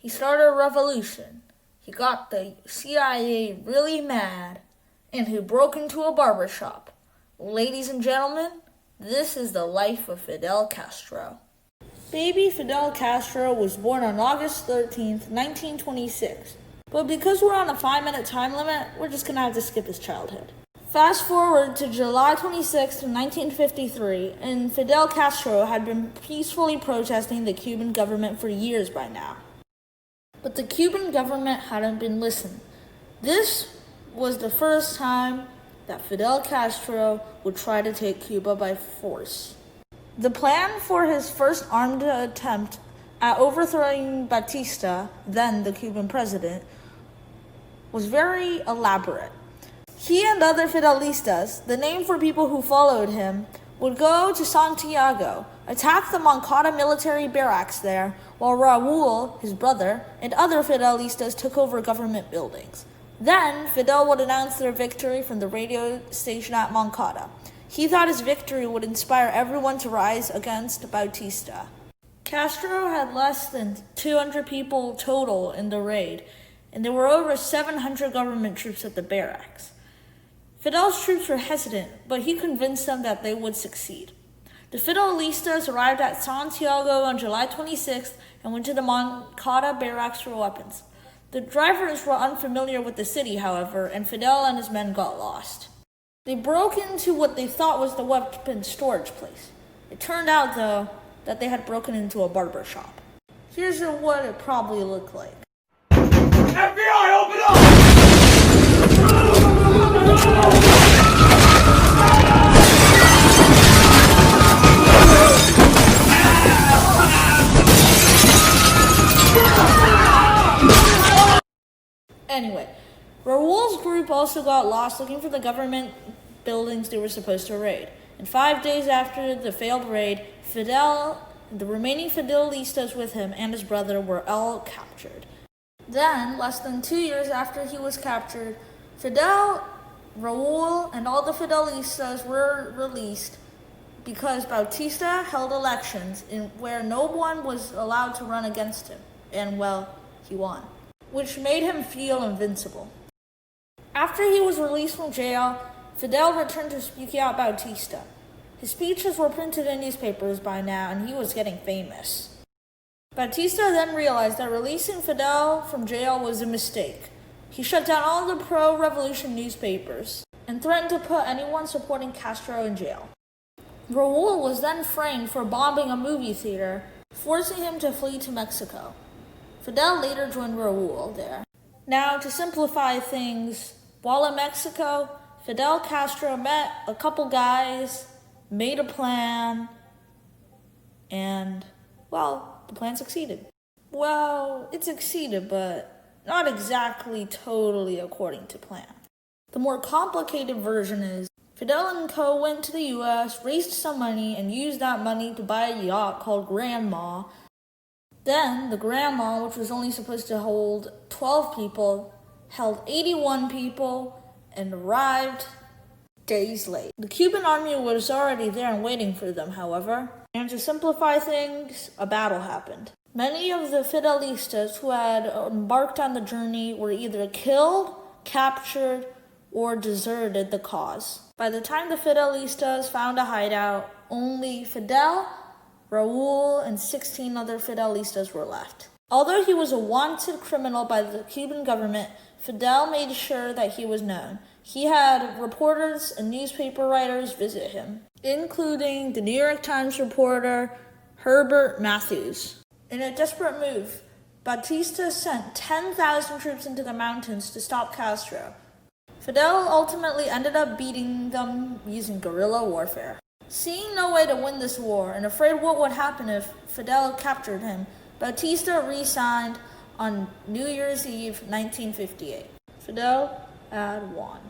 He started a revolution. He got the CIA really mad, and he broke into a barber shop. Ladies and gentlemen, this is the life of Fidel Castro. Baby Fidel Castro was born on August 13th, 1926. But because we're on a 5-minute time limit, we're just going to have to skip his childhood. Fast forward to July 26th, 1953, and Fidel Castro had been peacefully protesting the Cuban government for years by now. But the Cuban government hadn't been listening. This was the first time that Fidel Castro would try to take Cuba by force. The plan for his first armed attempt at overthrowing Batista, then the Cuban president, was very elaborate. He and other Fidelistas, the name for people who followed him, would go to Santiago, attack the Moncada military barracks there, while Raul, his brother, and other Fidelistas took over government buildings. Then, Fidel would announce their victory from the radio station at Moncada. He thought his victory would inspire everyone to rise against Batista. Castro had less than 200 people total in the raid, and there were over 700 government troops at the barracks. Fidel's troops were hesitant, but he convinced them that they would succeed. The Fidelistas arrived at Santiago on July 26th and went to the Moncada barracks for weapons. The drivers were unfamiliar with the city, however, and Fidel and his men got lost. They broke into what they thought was the weapons storage place. It turned out, though, that they had broken into a barber shop. Here's what it probably looked like. FBI, open up! Anyway, Raul's group also got lost looking for the government buildings they were supposed to raid. And 5 days after the failed raid, Fidel, the remaining Fidelistas with him, and his brother were all captured. Then, less than 2 years after he was captured, Fidel, Raul, and all the Fidelistas were released because Batista held elections where no one was allowed to run against him. And, well, he won, which made him feel invincible. After he was released from jail, Fidel returned to speak out Batista. His speeches were printed in newspapers by now, and he was getting famous. Batista then realized that releasing Fidel from jail was a mistake. He shut down all the pro-revolution newspapers and threatened to put anyone supporting Castro in jail. Raul was then framed for bombing a movie theater, forcing him to flee to Mexico. Fidel later joined Raul there. Now, to simplify things, while in Mexico, Fidel Castro met a couple guys, made a plan, and, well, the plan succeeded. Well, it succeeded, but not exactly totally according to plan. The more complicated version is Fidel and co. went to the US, raised some money, and used that money to buy a yacht called Grandma. Then, the Grandma, which was only supposed to hold 12 people, held 81 people and arrived days late. The Cuban army was already there and waiting for them, however. And to simplify things, a battle happened. Many of the Fidelistas who had embarked on the journey were either killed, captured, or deserted the cause. By the time the Fidelistas found a hideout, only Fidel, Raul, and 16 other Fidelistas were left. Although he was a wanted criminal by the Cuban government, Fidel made sure that he was known. He had reporters and newspaper writers visit him, including the New York Times reporter Herbert Matthews. In a desperate move, Batista sent 10,000 troops into the mountains to stop Castro. Fidel ultimately ended up beating them using guerrilla warfare. Seeing no way to win this war and afraid what would happen if Fidel captured him, Batista resigned on New Year's Eve 1958. Fidel had won.